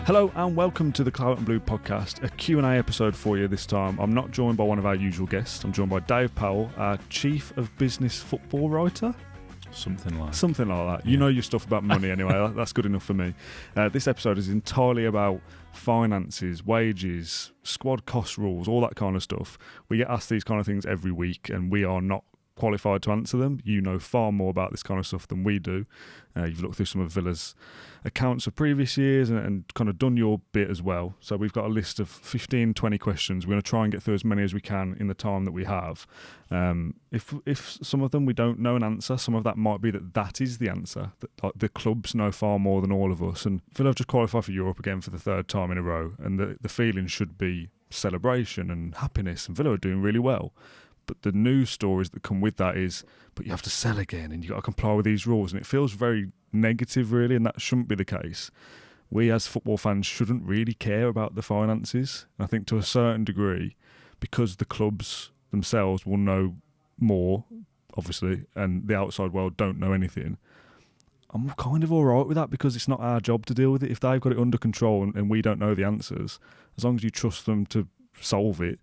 Hello and welcome to the Claret and Blue podcast, a Q&A episode for you this time. I'm not joined by one of our usual guests. I'm joined by Dave Powell, our Chief of Business football writer. Something like that. Yeah. You know your stuff about money anyway. That's good enough for me. This episode is entirely about finances, wages, squad cost rules, all that kind of stuff. We get asked these kind of things every week and we are not qualified to answer them. You know far more about this kind of stuff than we do. You've looked through some of Villa's accounts of previous years and kind of done your bit as well. So we've got a list of 15, 20 questions. We're going to try and get through as many as we can in the time that we have. If some of them we don't know an answer, some of that might be that is the answer. That, like, the clubs know far more than all of us. And Villa have just qualified for Europe again for the third time in a row. And the feeling should be celebration and happiness. And Villa are doing really well. But the news stories that come with that is, but you have to sell again and you've got to comply with these rules. And it feels very negative, really, and that shouldn't be the case. We as football fans shouldn't really care about the finances. And I think to a certain degree, because the clubs themselves will know more, obviously, and the outside world don't know anything, I'm kind of all right with that because it's not our job to deal with it. If they've got it under control and we don't know the answers, as long as you trust them to solve it,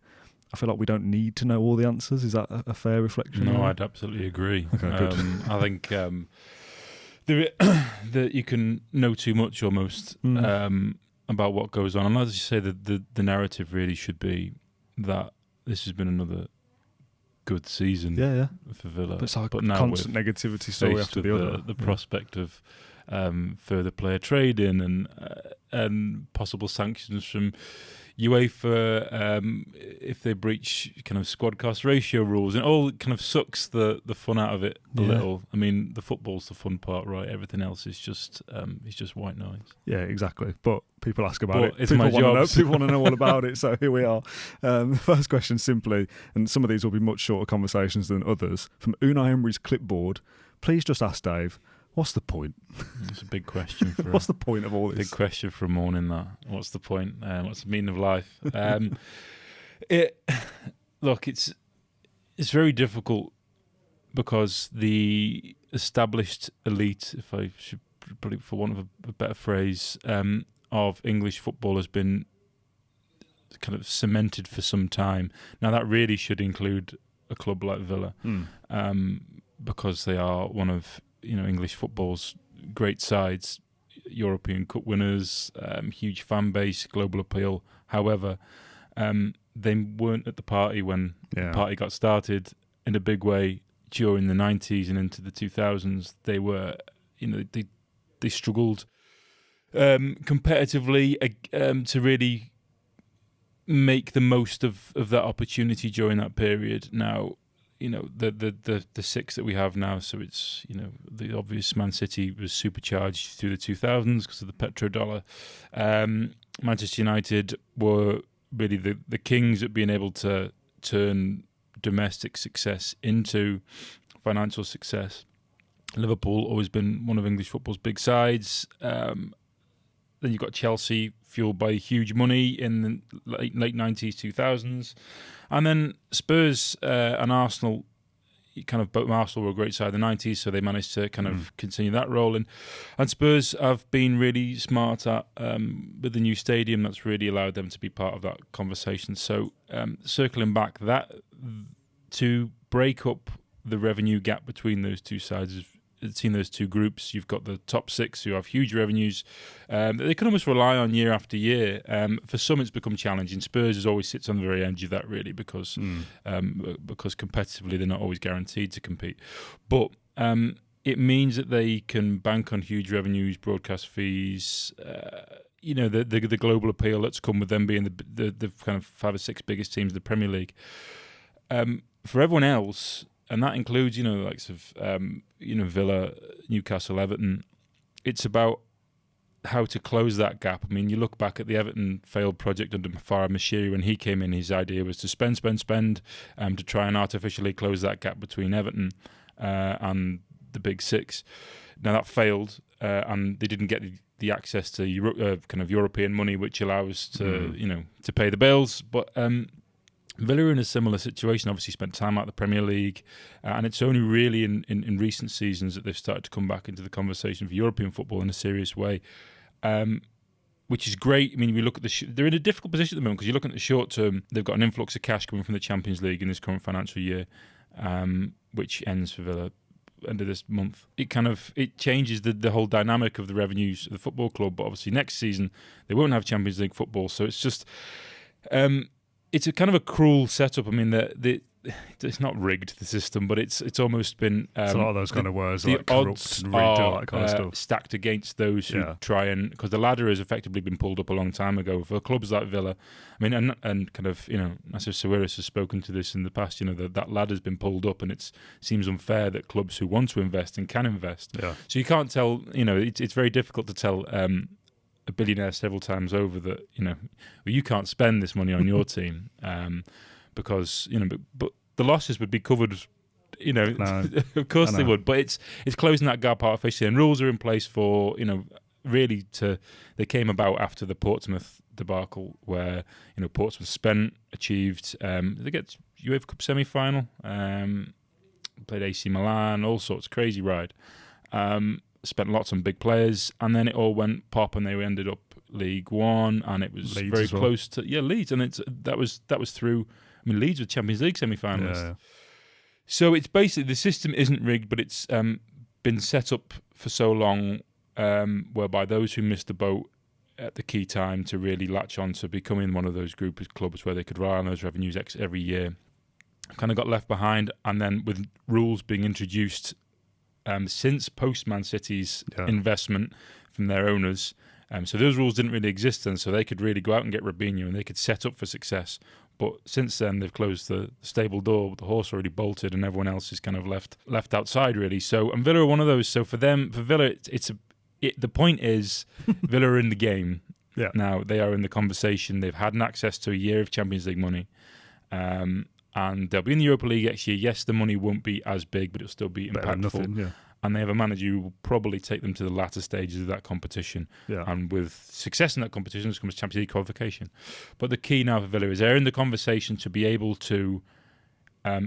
I feel like we don't need to know all the answers. Is that a fair reflection? No, I'd absolutely agree. Okay, good. I think that you can know too much almost about what goes on. And as you say, the narrative really should be that this has been another good season for Villa. But it's like now constant negativity story after the other. The prospect of further player trading and possible sanctions from UEFA if they breach kind of squad cost ratio rules, and all kind of sucks the fun out of it a little. I mean, the football's the fun part, right? Everything else is just white noise. Yeah, exactly. But people ask about it. It's People my job. People want to know all about it. So here we are. The first question, simply, and some of these will be much shorter conversations than others, from Unai Emery's clipboard. Please just ask Dave, what's the point? It's a big question. What's the point of all this? Big question for a morning. That. What's the point? What's the meaning of life? It's very difficult because the established elite, if I should put it for want of a better phrase, of English football has been kind of cemented for some time. Now that really should include a club like Villa, because they are one of English football's great sides, European Cup winners, huge fan base, global appeal. However, they weren't at the party when the party got started in a big way during the 90s and into the 2000s. They were, they struggled competitively to really make the most of that opportunity during that period. Now, the six that we have now, so it's, the obvious Man City was supercharged through the 2000s because of the petrodollar. Manchester United were really the kings at being able to turn domestic success into financial success. Liverpool always been one of English football's big sides. Then you've got Chelsea, fueled by huge money in the late 90s, 2000s. And then Spurs and Arsenal, both Arsenal were a great side in the 90s, so they managed to kind of continue that role. And Spurs have been really smart at, with the new stadium, that's really allowed them to be part of that conversation. So circling back, that to break up the revenue gap between those two sides, between those two groups, you've got the top six who have huge revenues that they can almost rely on year after year. For some, it's become challenging. Spurs always sits on the very edge of that, really, because competitively they're not always guaranteed to compete. But it means that they can bank on huge revenues, broadcast fees, the global appeal that's come with them being the kind of 5 or 6 biggest teams in the Premier League. For everyone else, and that includes, the likes of, Villa, Newcastle, Everton. It's about how to close that gap. I mean, you look back at the Everton failed project under Farah Mashiri when he came in. His idea was to spend, to try and artificially close that gap between Everton and the Big Six. Now that failed, and they didn't get the access to kind of European money, which allows to to pay the bills. But Villa are in a similar situation, obviously spent time out of the Premier League, and it's only really in recent seasons that they've started to come back into the conversation for European football in a serious way. which is great. I mean, we look at they're in a difficult position at the moment because you're looking at the short term. They've got an influx of cash coming from the Champions League in this current financial year, which ends for Villa end of this month. It changes the whole dynamic of the revenues of the football club. But obviously next season they won't have Champions League football, so it's just it's a kind of a cruel setup. I mean, it's not rigged, the system, but it's almost been. It's a lot of those kind of words, the like corrupt odds and rigged, all that kind of are stuff. stacked against those who try and, because the ladder has effectively been pulled up a long time ago for clubs like Villa. I mean, and kind of, as if Sawiris has spoken to this in the past, that ladder's been pulled up, and it seems unfair that clubs who want to invest and can invest. Yeah. So you can't tell. It's very difficult to tell a billionaire several times over that you can't spend this money on your team because but the losses would be covered. No, of course they would, but it's closing that gap artificially, and rules are in place for really they came about after the Portsmouth debacle, where Portsmouth achieved they get UEFA Cup semi-final, played AC Milan, all sorts, crazy ride. Spent lots on big players, and then it all went pop, and they ended up League One, and it was Leeds very close to Leeds, and that was through. I mean, Leeds were Champions League semi-finalists. Yeah. So it's basically, the system isn't rigged, but it's been set up for so long, whereby those who missed the boat at the key time to really latch on to becoming one of those group of clubs where they could rely on those revenues every year, kind of got left behind. And then with rules being introduced since post-Man City's investment from their owners, so those rules didn't really exist then, so they could really go out and get Robinho and they could set up for success. But since then, they've closed the stable door with the horse already bolted, and everyone else is kind of left outside, really. So, and Villa are one of those. So for Villa, the point is, Villa are in the game. Yeah. Now, they are in the conversation. They've had an access to a year of Champions League money. And they'll be in the Europa League next year. Yes, the money won't be as big, but it'll still be impactful. Nothing, yeah. And they have a manager who will probably take them to the latter stages of that competition. Yeah. And with success in that competition comes Champions League qualification. But the key now for Villa is they're in the conversation to be able to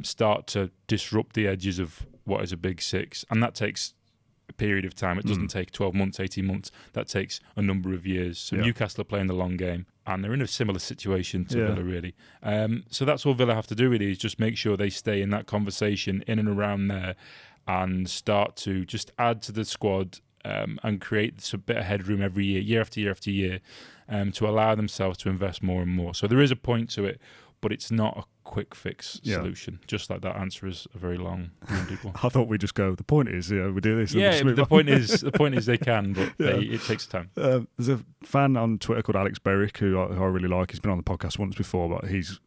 start to disrupt the edges of what is a big six. And that takes a period of time. It doesn't take 12 months, 18 months. That takes a number of years. So Newcastle are playing the long game, and they're in a similar situation to Villa, really. So that's all Villa have to do, really, is just make sure they stay in that conversation, in and around there, and start to just add to the squad and create a bit of headroom every year after year after year, to allow themselves to invest more and more. So there is a point to it, but it's not a quick fix solution. Just like that answer is a very long one. I thought we'd just go, the point is, we do this. Yeah, the point is they can, but it takes time. There's a fan on Twitter called Alex Berwick, who I really like. He's been on the podcast once before, but he's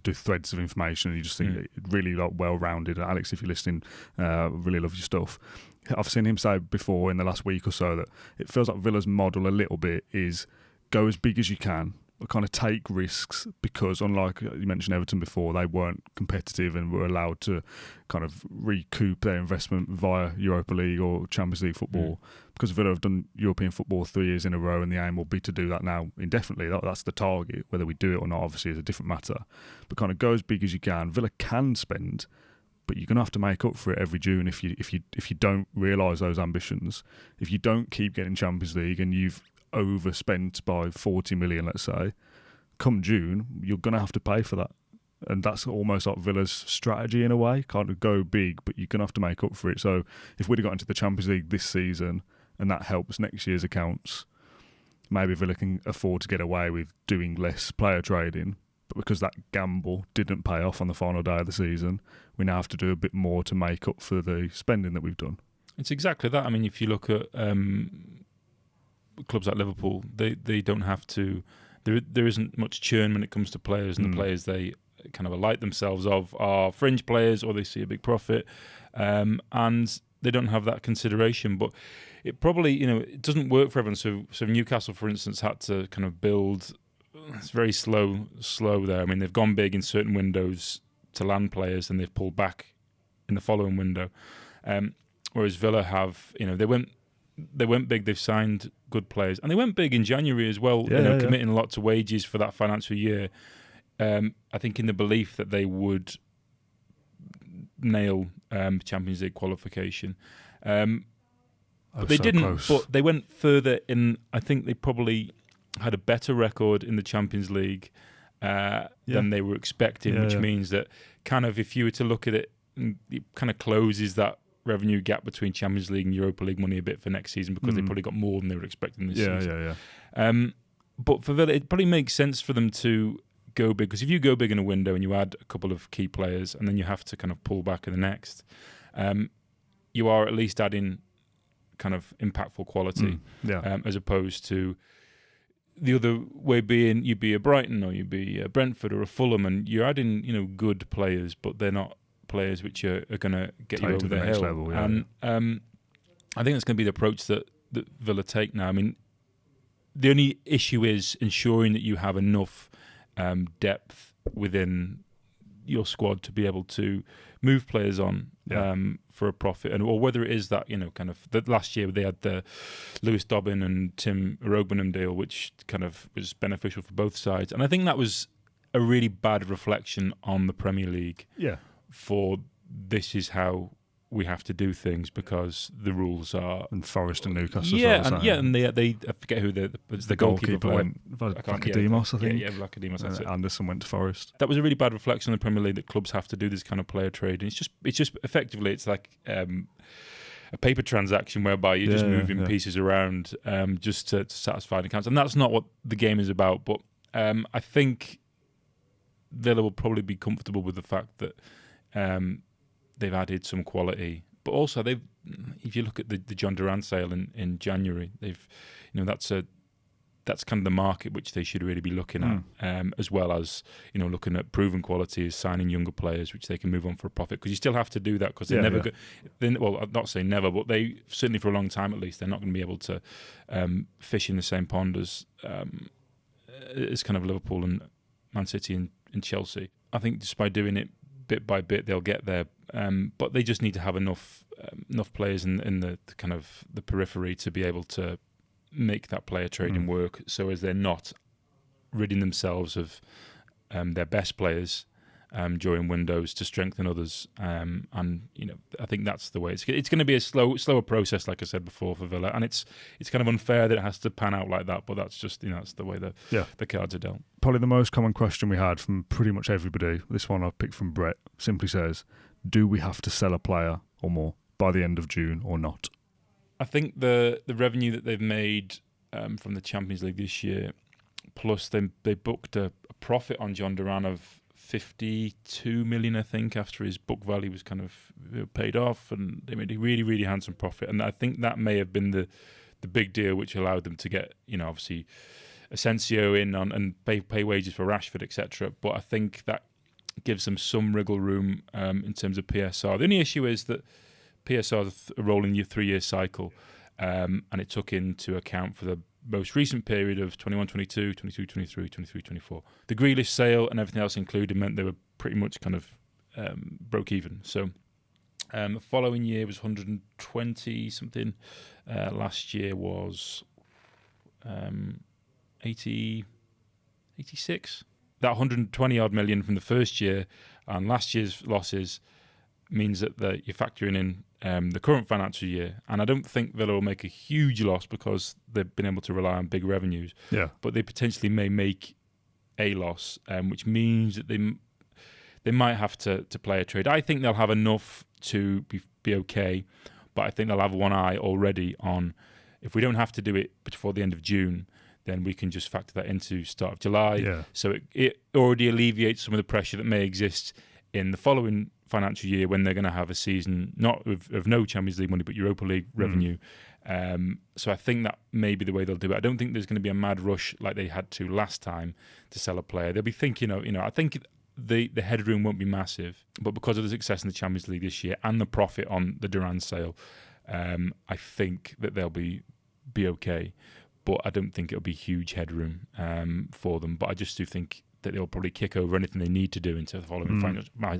do threads of information, and you just think really well-rounded. Alex, if you're listening, really love your stuff. I've seen him say before in the last week or so that it feels like Villa's model a little bit is go as big as you can, kind of take risks, because unlike you mentioned Everton before, they weren't competitive and were allowed to kind of recoup their investment via Europa League or Champions League football. Because Villa have done European football 3 years in a row, and the aim will be to do that now indefinitely. That's the target. Whether we do it or not, obviously, is a different matter. But kind of go as big as you can. Villa can spend, but you're going to have to make up for it every June if you don't realise those ambitions. If you don't keep getting Champions League and you've overspent by 40 million, let's say, come June, you're going to have to pay for that. And that's almost like Villa's strategy in a way, kind of go big, but you're going to have to make up for it. So if we'd have got into the Champions League this season and that helps next year's accounts, maybe Villa can afford to get away with doing less player trading. But because that gamble didn't pay off on the final day of the season, we now have to do a bit more to make up for the spending that we've done. It's exactly that. I mean, if you look at clubs like Liverpool, they don't have to. There isn't much churn when it comes to players, and the players they kind of alight themselves of are fringe players, or they see a big profit, and they don't have that consideration. But it probably, it doesn't work for everyone. So Newcastle, for instance, had to kind of build. It's very slow there. I mean, they've gone big in certain windows to land players, and they've pulled back in the following window. Whereas Villa have, they went big. They've signed good players, and they went big in January as well. Committing a lot to wages for that financial year. I think in the belief that they would nail Champions League qualification. But they didn't. Close. But they went further in. I think they probably had a better record in the Champions League than they were expecting, which means that kind of if you were to look at it, it kind of closes that revenue gap between Champions League and Europa League money a bit for next season because they probably got more than they were expecting this season. But for Villa, it probably makes sense for them to go big, because if you go big in a window and you add a couple of key players and then you have to kind of pull back in the next, you are at least adding kind of impactful quality as opposed to the other way being you'd be a Brighton or you'd be a Brentford or a Fulham, and you're adding good players, but they're not players which are going to get you over the hill. Level, and I think that's going to be the approach that Villa take now. I mean, the only issue is ensuring that you have enough depth within your squad to be able to move players on for a profit, or whether it is that kind of that last year they had the Lewis Dobbin and Tim Rogbenham deal, which kind of was beneficial for both sides, and I think that was a really bad reflection on the Premier League. For this is how we have to do things because the rules are. And Forest and Newcastle. And they I forget who the goalkeeper went. Vlachodimos, I think. Yeah, Vlachodimos. That's it. Anderson went to Forest. That was a really bad reflection on the Premier League that clubs have to do this kind of player trade. And it's just effectively it's like a paper transaction whereby you're just moving pieces around just to satisfy the accounts, and that's not what the game is about. But I think Villa will probably be comfortable with the fact that. They've added some quality, but also if you look at the John Duran sale in January, that's kind of the market which they should really be looking at, as well as looking at proven quality, signing younger players which they can move on for a profit, because you still have to do that because well, I'm not saying never, but they certainly for a long time at least they're not going to be able to fish in the same pond as kind of Liverpool and Man City and Chelsea. I think just by doing it bit by bit they'll get there, but they just need to have enough players in the kind of the periphery to be able to make that player trading work, so as they're not ridding themselves of their best players during windows to strengthen others, and I think that's the way it's going to be a slower process, like I said before, for Villa, and it's kind of unfair that it has to pan out like that, but that's just that's the way the cards are dealt. Probably the most common question we had from pretty much everybody, this one I picked from Brett, simply says, do we have to sell a player or more by the end of June or not? I think the revenue that they've made from the Champions League this year, plus they booked a profit on John Duran of 52 million, I think, after his book value was kind of paid off, and they made a really, really handsome profit. And I think that may have been the big deal which allowed them to get, obviously Asensio in on and pay wages for Rashford, etc. But I think that gives them some wriggle room in terms of PSR. The only issue is that PSR is a rolling 3-year cycle, and it took into account for the most recent period of 21-22, 22-23, 23-24. The Grealish sale and everything else included meant they were pretty much kind of broke even. So the following year was 120 something. Last year was 86. That 120 odd million from the first year and last year's losses means that you're factoring in the current financial year, and I don't think Villa will make a huge loss because they've been able to rely on big revenues. But they potentially may make a loss, which means that they might have to play a trade. I think they'll have enough to be okay, but I think they'll have one eye already on, if we don't have to do it before the end of June, then we can just factor that into start of July. So it already alleviates some of the pressure that may exist in the following financial year when they're going to have a season not of no Champions League money but Europa League revenue. So I think that may be the way they'll do it. I don't think there's going to be a mad rush like they had to last time to sell a player. They'll be thinking, I think the headroom won't be massive, but because of the success in the Champions League this year and the profit on the Duran sale, I think that they'll be okay. But I don't think it'll be huge headroom for them. But I just do think that they'll probably kick over anything they need to do into the following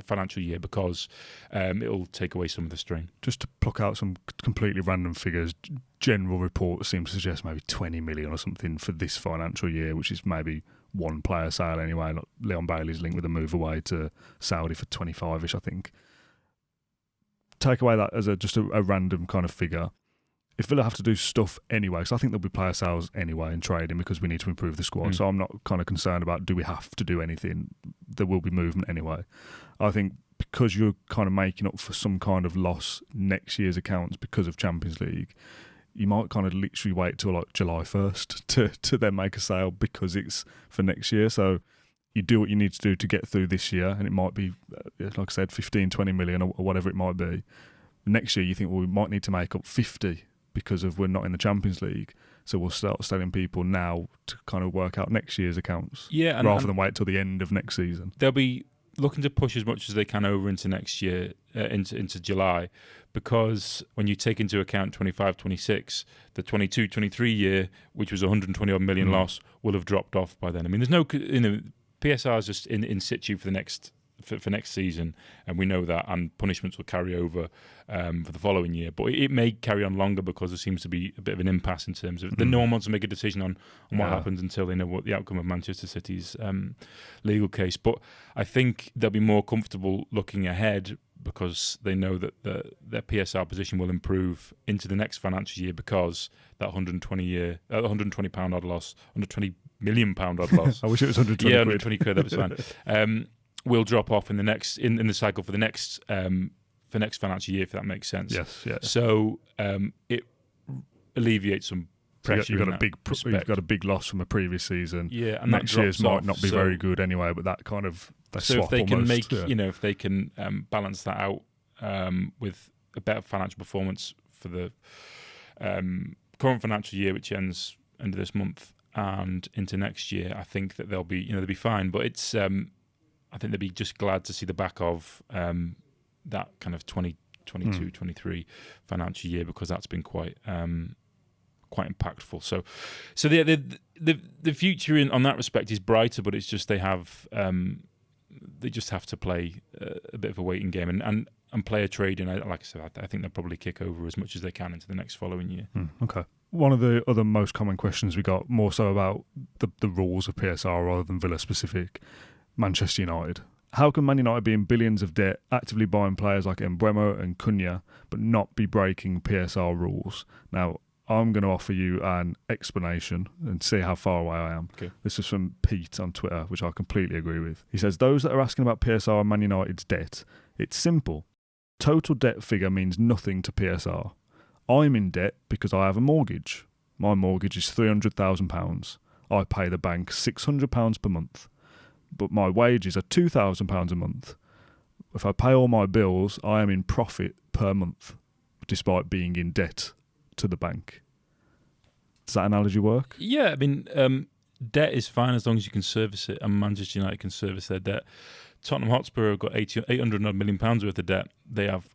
financial year because it'll take away some of the strain. Just to pluck out some completely random figures, general reports seem to suggest maybe 20 million or something for this financial year, which is maybe one player sale anyway. Like Leon Bailey's linked with a move away to Saudi for 25-ish, I think. Take away that as just a random kind of figure. if Villa have to do stuff anyway, because I think there'll be player sales anyway in trading because we need to improve the squad. So I'm not kind of concerned about do we have to do anything. There will be movement anyway. I think because you're kind of making up for some kind of loss next year's accounts because of Champions League, you might kind of literally wait till like July 1st to then make a sale because it's for next year. So you do what you need to do to get through this year, and it might be, like I said, 15, 20 million or whatever it might be. Next year you think, well, we might need to make up 50 because of we're not in the Champions League. So we'll start selling people now to kind of work out next year's accounts rather than wait till the end of next season. They'll be looking to push as much as they can over into next year, into July, because when you take into account 25-26, the 22-23 year, which was 120 odd million loss, will have dropped off by then. I mean, there's no, PSR is just in situ for the next season, and we know that, and punishments will carry over for the following year. But it may carry on longer because there seems to be a bit of an impasse in terms of no one wants to make a decision on what happens until they know what the outcome of Manchester City's legal case. But I think they'll be more comfortable looking ahead because they know that their PSR position will improve into the next financial year because that £120 odd loss, £120 million odd loss. I wish it was 120 yeah, quid. 120 quid, that was fine. Will drop off in the next in the cycle for the next for next financial year, if that makes sense. Yes, yeah. So it alleviates some pressure. You've got a big loss from a previous season. Yeah, and next year's might not be very good anyway, but that kind of so if they can if they can balance that out with a better financial performance for the current financial year, which ends end of this month and into next year, I think that they'll be fine. But it's I think they'd be just glad to see the back of that kind of 2022-23 financial year, because that's been quite impactful. So the future on that respect is brighter, but it's just they just have to play a bit of a waiting game and play a trade. And like I said, I think they'll probably kick over as much as they can into the next following year. Okay. One of the other most common questions we got, more so about the rules of PSR rather than Villa specific, Manchester United. How can Man United be in billions of debt, actively buying players like Mbeumo and Cunha, but not be breaking PSR rules? Now, I'm going to offer you an explanation and see how far away I am. Okay. This is from Pete on Twitter, which I completely agree with. He says, those that are asking about PSR and Man United's debt, it's simple. Total debt figure means nothing to PSR. I'm in debt because I have a mortgage. My mortgage is £300,000. I pay the bank £600 per month. But my wages are £2,000 a month. If I pay all my bills, I am in profit per month, despite being in debt to the bank. Does that analogy work? Yeah, I mean, debt is fine as long as you can service it, and Manchester United can service their debt. Tottenham Hotspur have got £800 million worth of debt. They have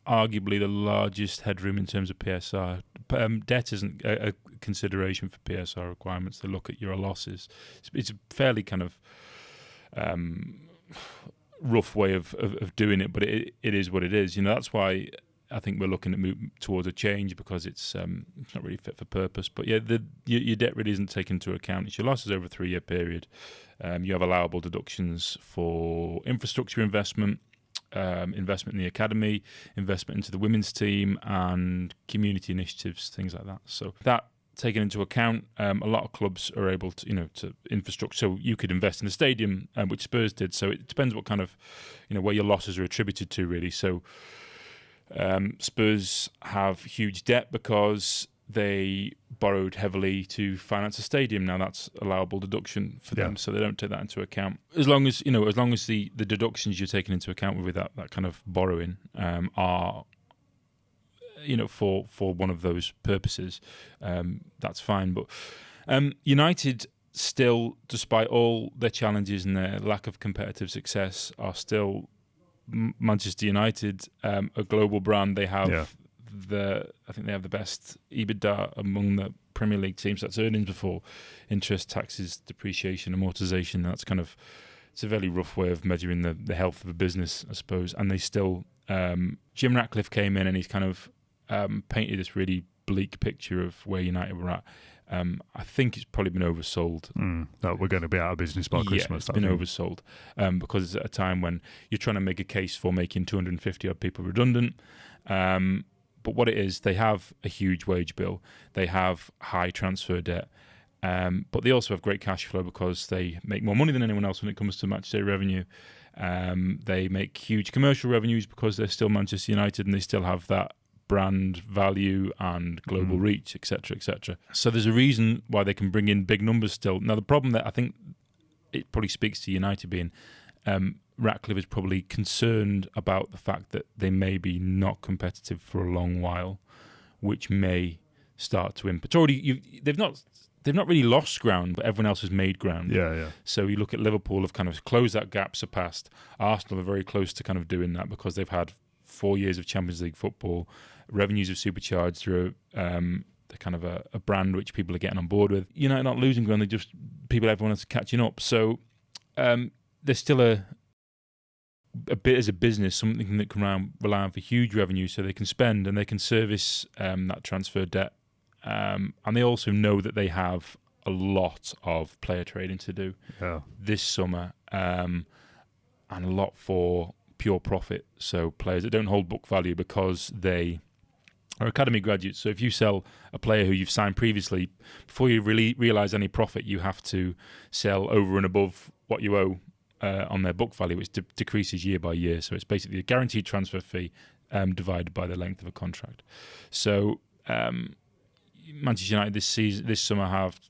arguably the largest headroom in terms of PSR. Debt isn't a consideration for PSR requirements. They look at your losses. It's a fairly kind of rough way of doing it, but it is what it is. That's why I think we're looking to move towards a change, because it's not really fit for purpose. But yeah, your debt really isn't taken into account. It's your losses over a 3-year period. You have allowable deductions for infrastructure investment, investment in the academy, investment into the women's team, and community initiatives, things like that. So that taken into account, a lot of clubs are able to, to infrastructure. So you could invest in the stadium, which Spurs did. So it depends what kind of, where your losses are attributed to, really. So Spurs have huge debt because they borrowed heavily to finance a stadium. Now that's allowable deduction for them, so they don't take that into account. As long as the deductions you're taking into account with that kind of borrowing are for one of those purposes, that's fine. But United still, despite all their challenges and their lack of competitive success, are still Manchester United, a global brand. They have I think they have the best EBITDA among the Premier League teams. That's earnings before interest, taxes, depreciation, amortisation. It's a very rough way of measuring the health of a business, I suppose. And they still, Jim Ratcliffe came in and he's kind of painted this really bleak picture of where United were at. I think it's probably been oversold. That we're going to be out of business by Christmas. It's been oversold because it's at a time when you're trying to make a case for making 250 odd people redundant. But what it is, they have a huge wage bill. They have high transfer debt. But they also have great cash flow because they make more money than anyone else when it comes to matchday revenue. They make huge commercial revenues because they're still Manchester United and they still have that brand value and global reach, etc., etc. So there's a reason why they can bring in big numbers still. Now, the problem that I think it probably speaks to United being Ratcliffe is probably concerned about the fact that they may be not competitive for a long while, which may start to impact. They've not really lost ground, but everyone else has made ground. Yeah. So you look at Liverpool have kind of closed that gap, surpassed. Arsenal are very close to kind of doing that because they've had 4 years of Champions League football. Revenues have supercharged through the kind of a brand which people are getting on board with. United not losing ground, everyone else is catching up. So there's still a bit as a business, something that can rely on for huge revenue so they can spend and they can service that transfer debt. And they also know that they have a lot of player trading to do this summer and a lot for pure profit. So players that don't hold book value because they are academy graduates. So if you sell a player who you've signed previously, before you really realise any profit, you have to sell over and above what you owe on their book value, which decreases year by year. So it's basically a guaranteed transfer fee divided by the length of a contract. So Manchester United this summer have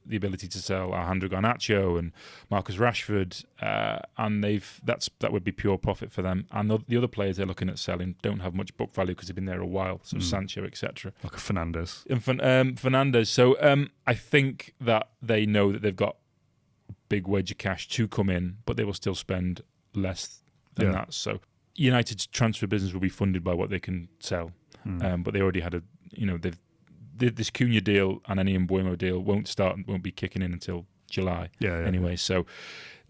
the ability to sell Alejandro Garnacho and Marcus Rashford, and that would be pure profit for them. And the other players they're looking at selling don't have much book value because they've been there a while. So Sancho, etc. Like a Fernandes. And Fernandes. So I think that they know that they've got a big wedge of cash to come in, but they will still spend less than that. So United's transfer business will be funded by what they can sell, but they already had this Cunha deal and any Mbuemo deal won't be kicking in until July. Anyway, so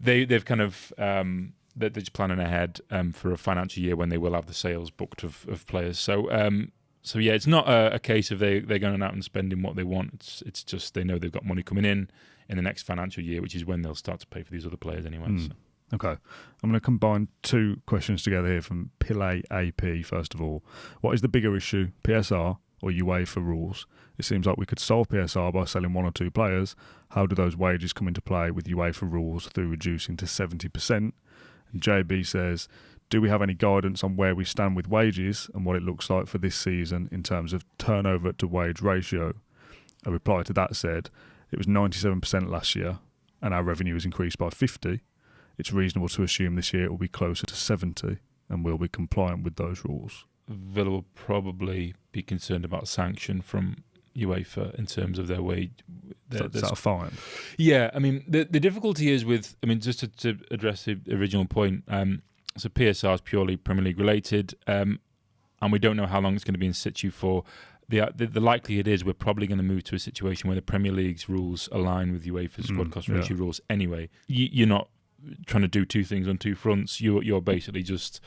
they've kind of they're just planning ahead for a financial year when they will have the sales booked of players. So it's not a case of they're going out and spending what they want. It's just they know they've got money coming in the next financial year, which is when they'll start to pay for these other players anyway. So. Okay. I'm going to combine two questions together here from Pile AP, first of all. What is the bigger issue, PSR or UEFA rules? It seems like we could solve PSR by selling one or two players. How do those wages come into play with UEFA rules through reducing to 70%? And JB says, do we have any guidance on where we stand with wages and what it looks like for this season in terms of turnover to wage ratio? A reply to that said, it was 97% last year and our revenue has increased by 50. It's reasonable to assume this year it will be closer to 70 and we'll be compliant with those rules. Villa will probably be concerned about sanction from UEFA in terms of their wage. Is that a fine? Yeah, I mean, the difficulty is just to address the original point, so PSR is purely Premier League related, and we don't know how long it's going to be in situ for. The likelihood is we're probably going to move to a situation where the Premier League's rules align with UEFA's squad cost ratio rules anyway. You're not trying to do two things on two fronts. You're basically just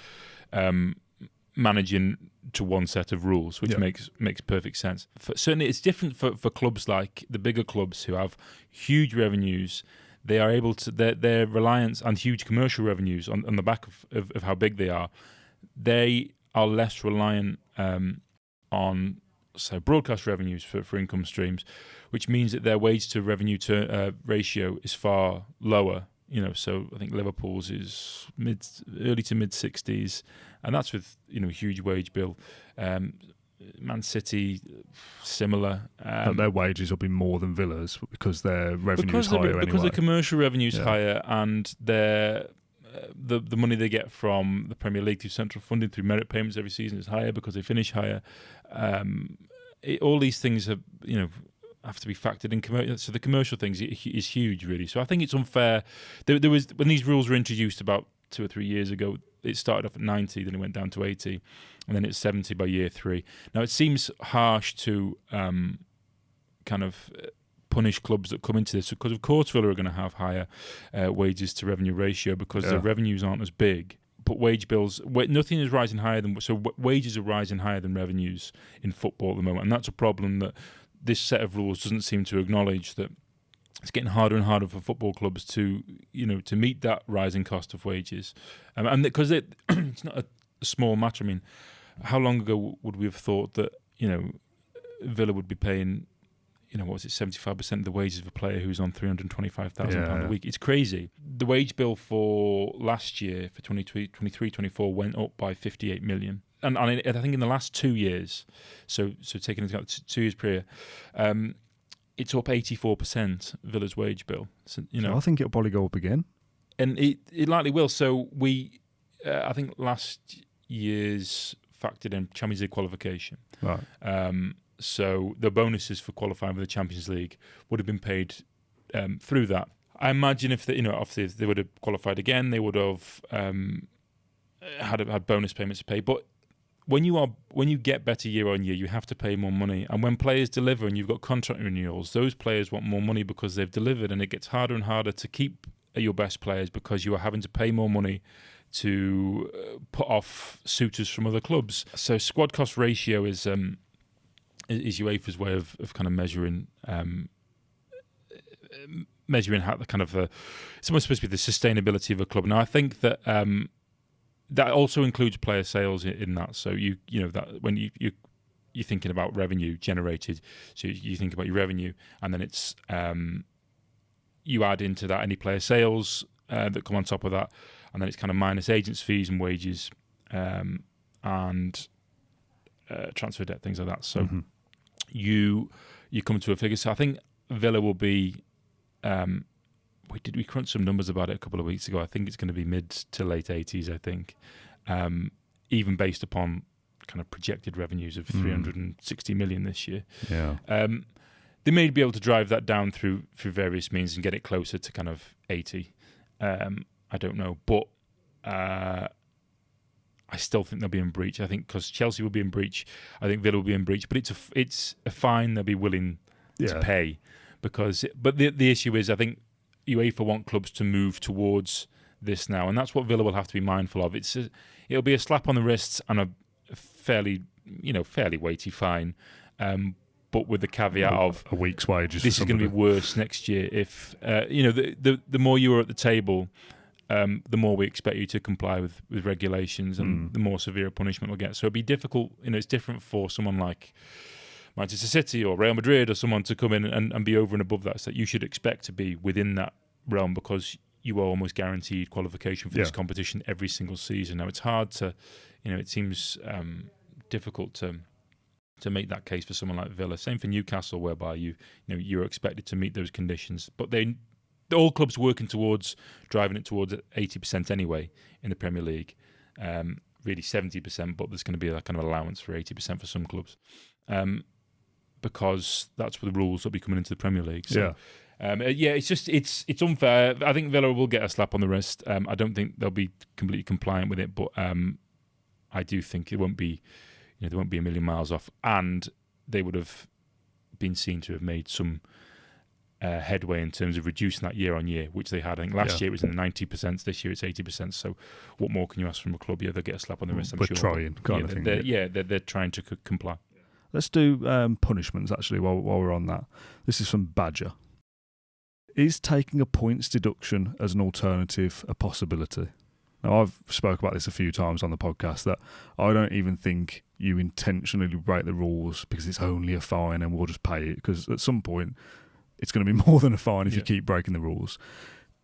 managing to one set of rules, which makes perfect sense. Certainly, it's different for clubs like the bigger clubs who have huge revenues. They are able to their reliance on huge commercial revenues on the back of how big they are. They are less reliant on broadcast revenues for income streams, which means that their wage to revenue ratio is far lower. So I think Liverpool's is early to mid 60s, and that's with huge wage bill. Man City, similar. But their wages will be more than Villa's because their revenue is higher anyway. Because the commercial revenue is higher, and the money they get from the Premier League through central funding, through merit payments every season is higher because they finish higher. All these things have to be factored in. So the commercial things is huge, really. So I think it's unfair. There was, when these rules were introduced about 2 or 3 years ago, it started off at 90, then it went down to 80, and then it's 70 by year 3. Now, it seems harsh to kind of punish clubs that come into this, because of course Villa are going to have higher wages to revenue ratio because their revenues aren't as big. But wage bills, nothing is rising higher than, so wages are rising higher than revenues in football at the moment, and that's a problem that this set of rules doesn't seem to acknowledge, that it's getting harder and harder for football clubs to meet that rising cost of wages, and because it's not a small matter. I mean, how long ago would we have thought that, Villa would be paying, what was it, 75% of the wages of a player who's on £325,000 a week? It's crazy. The wage bill for last year, for 23-24, went up by 58 million. And I think in the last 2 years, so taking into account 2 years prior, it's up 84%, Villa's wage bill. So, I think it'll probably go up again. And it likely will. So I think last year's factored in Champions League qualification. Right. So the bonuses for qualifying for the Champions League would have been paid through that. I imagine if obviously if they would have qualified again, they would have had bonus payments to pay. But when you get better year on year, you have to pay more money. And when players deliver and you've got contract renewals, those players want more money because they've delivered, and it gets harder and harder to keep your best players because you are having to pay more money to put off suitors from other clubs. So squad cost ratio is UEFA's way of kind of measuring how the kind of it's almost supposed to be the sustainability of a club. Now I think that that also includes player sales in that. So that when you're thinking about revenue generated, so you think about your revenue, and then it's you add into that any player sales that come on top of that, and then it's kind of minus agents' fees and wages and transfer debt, things like that. So you come to a figure. So I think Villa will be. We crunched some numbers about it a couple of weeks ago. I think it's going to be mid to late 80s. I think, even based upon kind of projected revenues of 360 million this year. Yeah. They may be able to drive that down through various means and get it closer to kind of 80. I don't know, but I still think they'll be in breach. I think because Chelsea will be in breach, I think Villa will be in breach. But it's a fine they'll be willing to pay but the issue is I think UEFA want clubs to move towards this now, and that's what Villa will have to be mindful of. It'll be a slap on the wrists and a fairly weighty fine. But with the caveat of a week's wages. This is going to be worse next year. If the more you are at the table, the more we expect you to comply with regulations, and the more severe a punishment will get. So it'll be difficult. It's different for someone like Manchester City or Real Madrid or someone to come in and be over and above that. So you should expect to be within that realm because you are almost guaranteed qualification for this competition every single season. Now it's hard to, it seems difficult to make that case for someone like Villa. Same for Newcastle, whereby you're expected to meet those conditions. But all clubs working towards driving it towards 80% anyway in the Premier League. Really 70%, but there's going to be a kind of allowance for 80% for some clubs, because that's the rules that'll be coming into the Premier League. So, it's unfair. I think Villa will get a slap on the wrist. I don't think they'll be completely compliant with it, but I do think it won't be. They won't be a million miles off, and they would have been seen to have made some headway in terms of reducing that year on year, which they had. I think last year it was in the 90%. This year it's 80%. So, what more can you ask from a club? Yeah, they'll get a slap on the wrist. I'm sure. Trying, kind of thing. They're trying to comply. Let's do punishments actually while we're on that. This is from Badger. Is taking a points deduction as an alternative a possibility? Now, I've spoke about this a few times on the podcast that I don't even think you intentionally break the rules because it's only a fine and we'll just pay it, because at some point it's going to be more than a fine if you keep breaking the rules.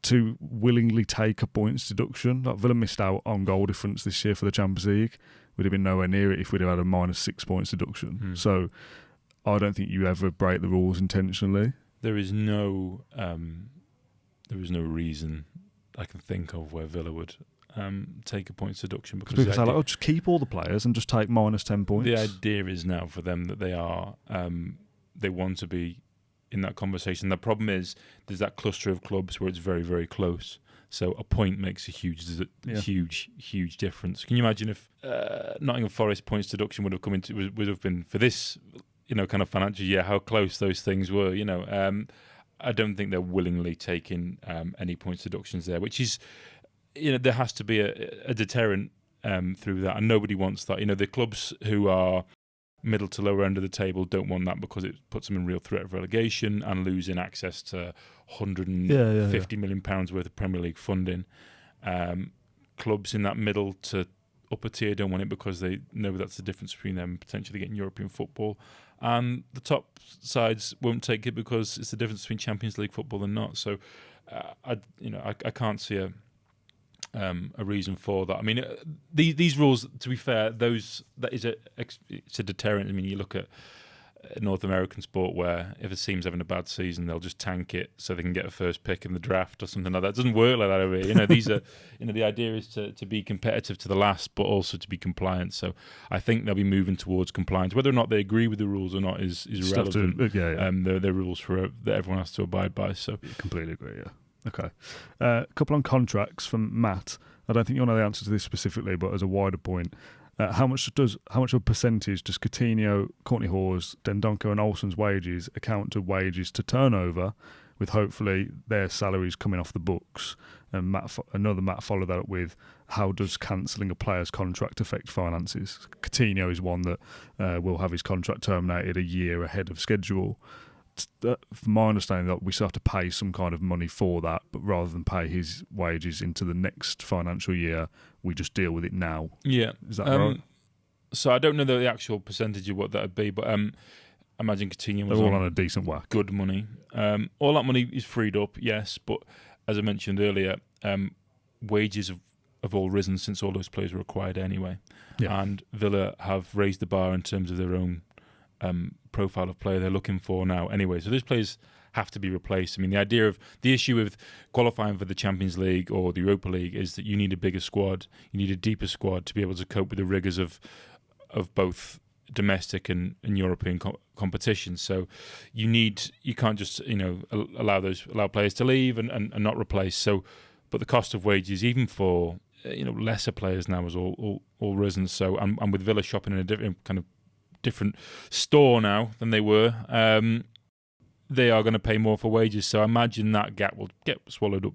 To willingly take a points deduction, like Villa missed out on goal difference this year for the Champions League. We'd have been nowhere near it if we'd have had a -6 points deduction. So I don't think you ever break the rules intentionally. There is no reason I can think of where Villa would take a points deduction, because people say just keep all the players and just take -10 points. The idea is now for them that they want to be in that conversation. The problem is there's that cluster of clubs where it's very, very close. So a point makes a huge difference. Can you imagine if Nottingham Forest points deduction would have been for this, kind of financial year, how close those things were? I don't think they're willingly taking any points deductions there, which is, there has to be a deterrent through that, and nobody wants that. The clubs who are middle to lower end of the table don't want that because it puts them in real threat of relegation and losing access to £150 million worth of Premier League funding. Clubs in that middle to upper tier don't want it because they know that's the difference between them potentially getting European football, and the top sides won't take it because it's the difference between Champions League football and not. So, I can't see a reason for that. I mean, these rules, to be fair, it's a deterrent. I mean, you look at North American sport where if a team's having a bad season, they'll just tank it so they can get a first pick in the draft or something like that. It doesn't work like that over here. These are, the idea is to be competitive to the last, but also to be compliant. So I think they'll be moving towards compliance. Whether or not they agree with the rules or not is irrelevant. They're rules that everyone has to abide by. So completely agree. Yeah. Okay. A couple on contracts from Matt. I don't think you'll know the answer to this specifically, but as a wider point, how much of a percentage does Coutinho, Courtney Hause, Dendoncker and Olsen's wages account to wages to turnover, with hopefully their salaries coming off the books? And Matt followed that up with, how does cancelling a player's contract affect finances? Coutinho is one that will have his contract terminated a year ahead of schedule. From my understanding, that we still have to pay some kind of money for that, but rather than pay his wages into the next financial year, we just deal with it now. Yeah. Is that right? So I don't know the actual percentage of what that would be, but I imagine Coutinho was all on a decent whack. Good money. All that money is freed up, yes, but as I mentioned earlier, wages have all risen since all those players were acquired anyway. Yeah. And Villa have raised the bar in terms of their own profile of player they're looking for now anyway. So those players have to be replaced. I mean, the issue with qualifying for the Champions League or the Europa League is that you need a bigger squad, you need a deeper squad to be able to cope with the rigours of both domestic and European competition. So you can't just allow players to leave and not replace. So, but the cost of wages, even for lesser players now, has all risen. So, and with Villa shopping in a different store now than they were, they are going to pay more for wages. So I imagine that gap will get swallowed up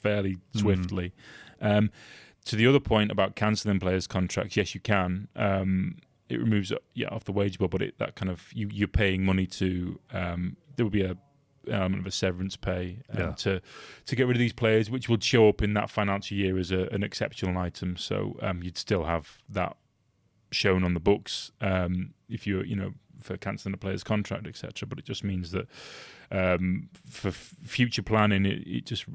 fairly swiftly. To the other point about cancelling players' contracts, yes, you can. It removes off the wage bill, but you're paying money to. There will be an element of a severance pay to get rid of these players, which would show up in that financial year as an exceptional item. So you'd still have that shown on the books if you're for cancelling a player's contract, etc. But it just means that for future planning, it just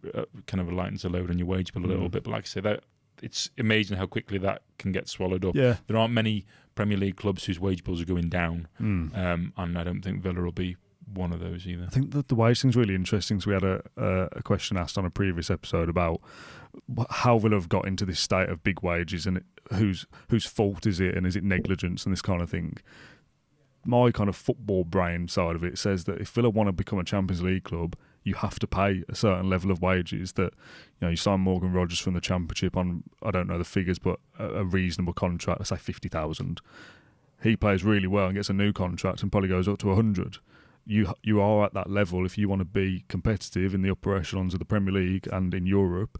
kind of lightens the load on your wage bill a little bit. But like I say, that it's amazing how quickly that can get swallowed up. Yeah. There aren't many Premier League clubs whose wage bills are going down, and I don't think Villa will be one of those either. I think that the wage thing's really interesting. So we had a question asked on a previous episode about how Villa have got into this state of big wages and whose fault is it, and is it negligence and this kind of thing. My kind of football brain side of it says that if Villa want to become a Champions League club, you have to pay a certain level of wages. That you sign Morgan Rogers from the Championship on, I don't know the figures, but a reasonable contract, let's say 50,000. He plays really well and gets a new contract and probably goes up to 100. You are at that level if you want to be competitive in the upper echelons of the Premier League and in Europe.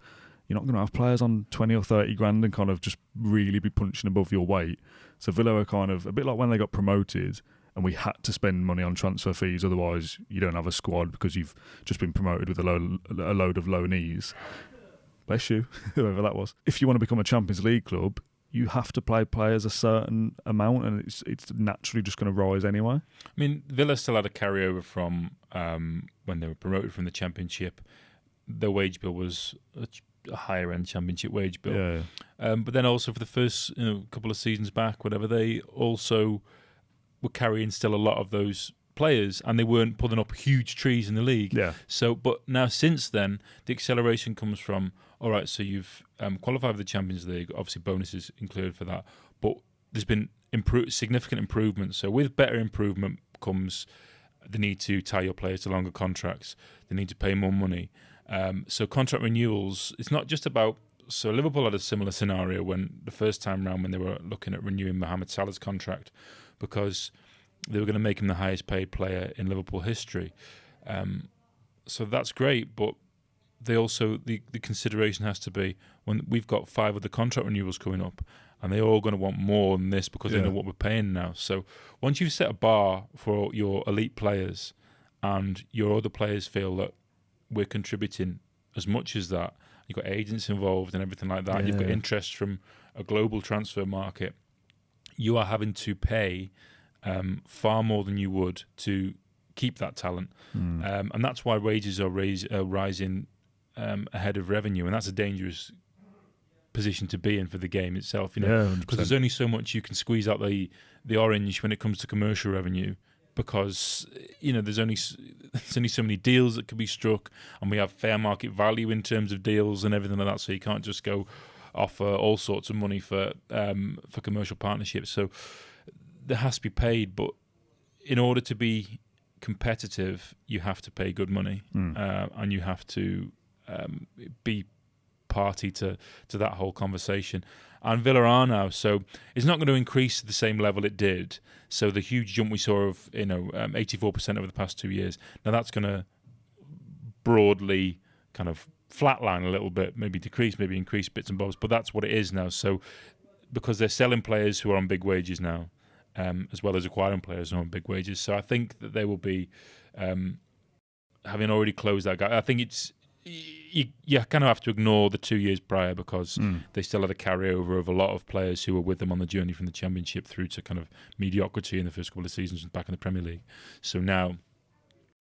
You're not going to have players on 20 or 30 grand and kind of just really be punching above your weight. So Villa are kind of a bit like when they got promoted and we had to spend money on transfer fees, otherwise you don't have a squad because you've just been promoted with a load of low knees. Bless you, whoever that was. If you want to become a Champions League club, you have to play players a certain amount, and it's naturally just going to rise anyway. I mean, Villa still had a carryover from when they were promoted from the Championship. Their wage bill was a higher end Championship wage bill. Yeah. But then also for the first couple of seasons back, whatever, they also were carrying still a lot of those players, and they weren't pulling up huge trees in the league. Yeah. So, but now since then, the acceleration comes from, all right, so you've qualified for the Champions League, obviously bonuses included for that, but there's been significant improvement. So with better improvement comes the need to tie your players to longer contracts, the need to pay more money. So contract renewals, it's not just about, so Liverpool had a similar scenario when the first time round when they were looking at renewing Mohamed Salah's contract, because they were going to make him the highest paid player in Liverpool history. So that's great, but they also, the consideration has to be when we've got 5 other contract renewals coming up, and they're all going to want more than this because they know what we're paying now. So once you've set a bar for your elite players and your other players feel that we're contributing as much as that, you've got agents involved and everything like that, you've got interest from a global transfer market, you are having to pay far more than you would to keep that talent. And that's why wages are rising ahead of revenue, and that's a dangerous position to be in for the game itself, because there's only so much you can squeeze out the orange when it comes to commercial revenue, because there's only so many deals that could be struck, and we have fair market value in terms of deals and everything like that, so you can't just go offer all sorts of money for commercial partnerships. So there has to be paid, but in order to be competitive, you have to pay good money, and you have to be party to that whole conversation. And Villa are now, so it's not going to increase to the same level it did. So the huge jump we saw of 84% over the past 2 years, now that's going to broadly kind of flatline a little bit, maybe decrease, maybe increase bits and bobs, but that's what it is now. So because they're selling players who are on big wages now, as well as acquiring players who are on big wages, so I think that they will be having already closed that gap. I think it's you kind of have to ignore the 2 years prior, because they still had a carryover of a lot of players who were with them on the journey from the Championship through to kind of mediocrity in the first couple of seasons back in the Premier League. So now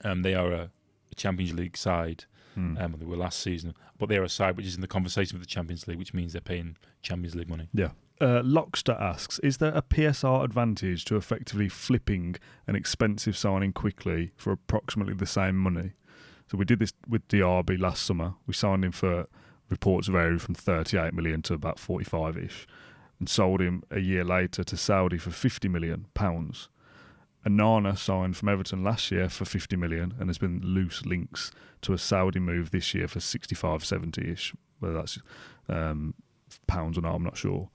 they are a Champions League side. They were last season, but they're a side which is in the conversation with the Champions League, which means they're paying Champions League money. Yeah. Lockster asks, is there a PSR advantage to effectively flipping an expensive signing quickly for approximately the same money? So we did this with Diaby last summer. We signed him for, reports vary from 38 million to about 45-ish, and sold him a year later to Saudi for £50 million. Anana signed from Everton last year for 50 million, and there's been loose links to a Saudi move this year for 65, 70-ish. Whether that's pounds or not, I'm not sure.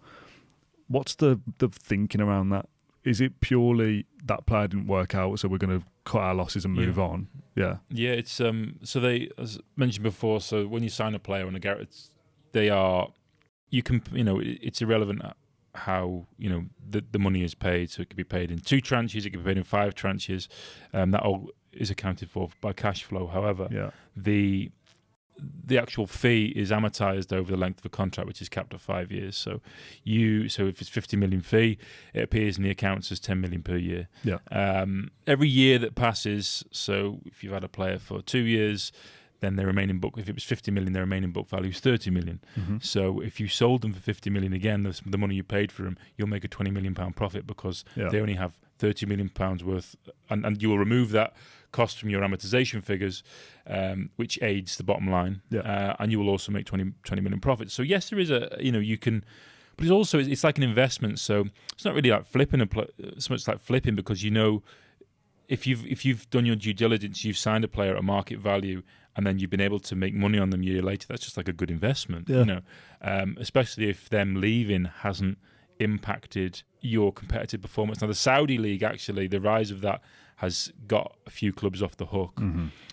What's the thinking around that? Is it purely that player didn't work out, so we're going to cut our losses and move on? Yeah. Yeah, it's so they, as mentioned before, so when you sign a player on a Garrett, it's irrelevant how the money is paid. So it could be paid in 2 tranches, it could be paid in 5 tranches. That all is accounted for by cash flow. However, the actual fee is amortised over the length of a contract, which is capped at 5 years. So if it's 50 million fee, it appears in the accounts as 10 million per year. Yeah. Every year that passes, so if you've had a player for 2 years, then their remaining book, if it was 50 million, their remaining book value is 30 million. So if you sold them for 50 million again, the money you paid for them, you'll make a 20 million pound profit, because they only have 30 million pounds worth, and you will remove that cost from your amortisation figures, which aids the bottom line, and you will also make 20 million profit. So yes, there is you can, but it's like an investment. So it's not really like flipping so much like flipping, because if you've done your due diligence, you've signed a player at a market value, and then you've been able to make money on them a year later, that's just like a good investment. Especially if them leaving hasn't impacted your competitive performance. Now the Saudi League, actually, the rise of that has got a few clubs off the hook,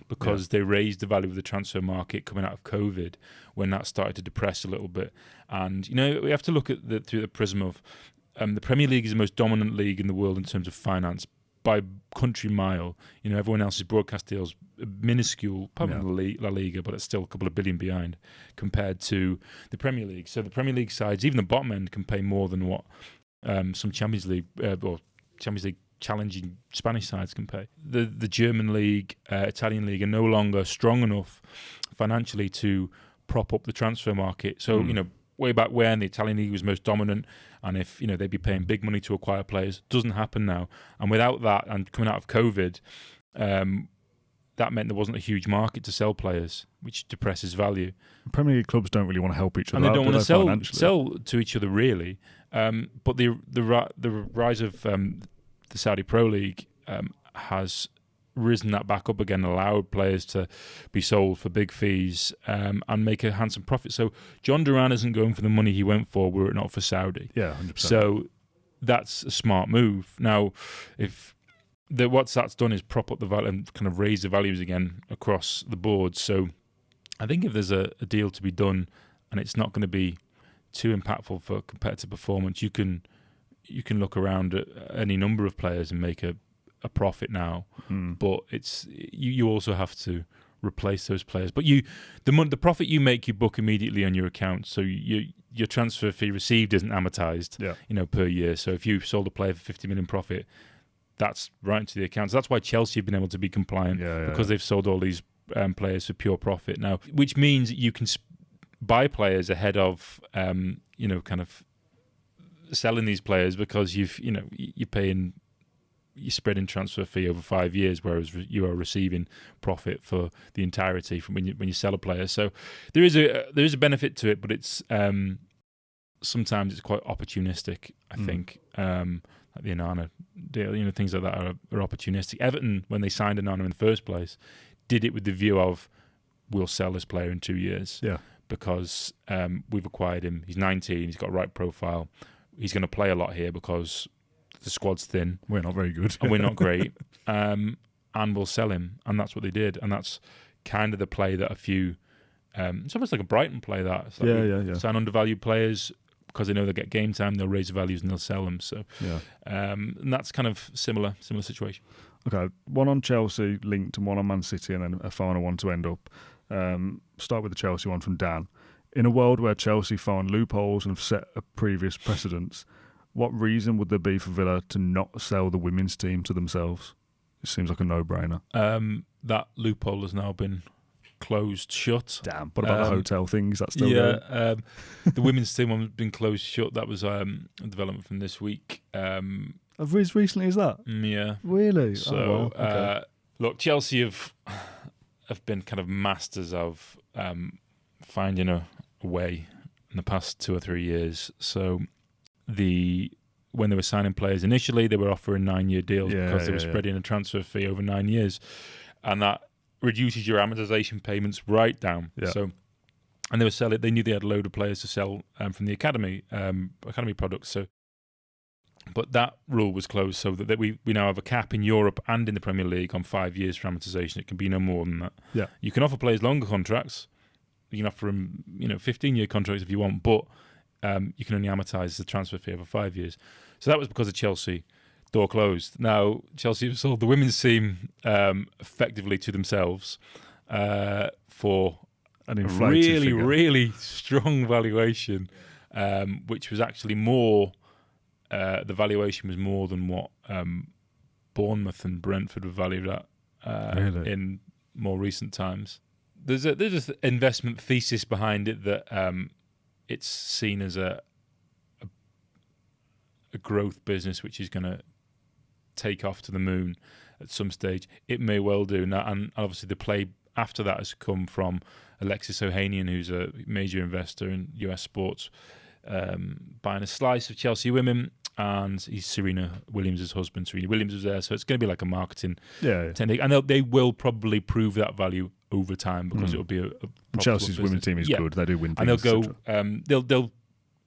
because they raised the value of the transfer market coming out of COVID, when that started to depress a little bit. And we have to look at through the prism of the Premier League is the most dominant league in the world in terms of finance by country mile. Everyone else's broadcast deals minuscule, probably La Liga, but it's still a couple of billion behind compared to the Premier League. So the Premier League sides, even the bottom end, can pay more than what some Champions League or Champions League challenging Spanish sides can pay. The German league, Italian league are no longer strong enough financially to prop up the transfer market. So way back when the Italian league was most dominant, and if they'd be paying big money to acquire players, doesn't happen now. And without that, and coming out of COVID, that meant there wasn't a huge market to sell players, which depresses value. Premier League clubs don't really want to help each other, and they don't want to sell to each other really. But the rise of the Saudi Pro League has risen that back up again, allowed players to be sold for big fees and make a handsome profit. So John Duran isn't going for the money he went for were it not for Saudi. Yeah, 100%. So that's a smart move. Now, what that's done is prop up the value and kind of raise the values again across the board. So I think if there's a deal to be done and it's not going to be too impactful for competitive performance, you can look around at any number of players and make a profit now, but it's you also have to replace those players. But the profit you make, you book immediately on your account. So your transfer fee received isn't amortised, per year. So if you sold a player for 50 million profit, that's right into the account. So that's why Chelsea have been able to be compliant because they've sold all these players for pure profit now, which means you can buy players ahead of kind of selling these players because you're spreading transfer fee over 5 years, whereas you are receiving profit for the entirety from when you sell a player. So there is a benefit to it, but it's sometimes it's quite opportunistic. I think like the Onana deal, things like that are opportunistic. Everton, when they signed Onana in the first place, did it with the view of we'll sell this player in 2 years. Yeah. Because we've acquired him. He's 19. He's got a right profile. He's going to play a lot here because the squad's thin. We're not very good. And we're not great. And we'll sell him. And that's what they did. And that's kind of the play that a few... it's almost like a Brighton play, that. It's like sign undervalued players because they know they'll get game time, they'll raise the values and they'll sell them. So, and that's kind of similar situation. Okay, one on Chelsea linked and one on Man City, and then a final one to end up. Start with the Chelsea one from Dan. In a world where Chelsea find loopholes and have set a previous precedents, what reason would there be for Villa to not sell the women's team to themselves? It seems like a no-brainer. That loophole has now been closed shut. Damn. What about the hotel things? That's still going? The women's team has been closed shut. That was a development from this week. As recently as that? Yeah. Really? So, okay. Look, Chelsea have been kind of masters of finding a way in the past 2 or 3 years. So when they were signing players initially, they were offering 9-year deals because they were spreading a transfer fee over 9 years, and that reduces your amortisation payments right down. Yeah. So, and they were selling. They knew they had a load of players to sell from the academy products. So, but that rule was closed, so that we now have a cap in Europe and in the Premier League on 5 years for amortisation. It can be no more than that. Yeah. You can offer players longer contracts. You can offer them, 15-year contracts if you want, but you can only amortise the transfer fee over 5 years. So that was because of Chelsea. Door closed. Now, Chelsea have sold the women's team effectively to themselves for a really, really strong valuation, which was actually more... the valuation was more than what Bournemouth and Brentford were valued at in more recent times. There's an investment thesis behind it that it's seen as a growth business which is going to take off to the moon at some stage. It may well do now, and obviously the play after that has come from Alexis Ohanian, who's a major investor in US sports, buying a slice of Chelsea women, and he's Serena Williams' husband. Serena Williams was there, so it's going to be like a marketing technique, and they will probably prove that value over time because it will be a Chelsea's women's team is good. They do win things, and they'll go. They'll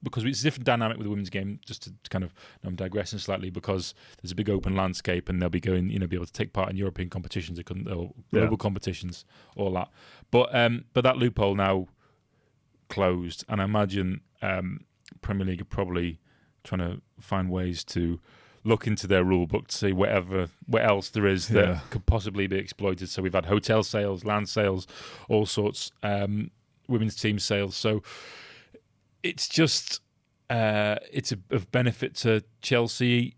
because it's a different dynamic with the women's game. Just to kind of, I'm digressing slightly because there's a big open landscape, and they'll be going, be able to take part in European competitions, or global competitions, all that. But that loophole now closed, and I imagine Premier League are probably trying to find ways to look into their rule book to see what else there is that could possibly be exploited. So we've had hotel sales, land sales, all sorts, women's team sales. So it's just it's of benefit to Chelsea,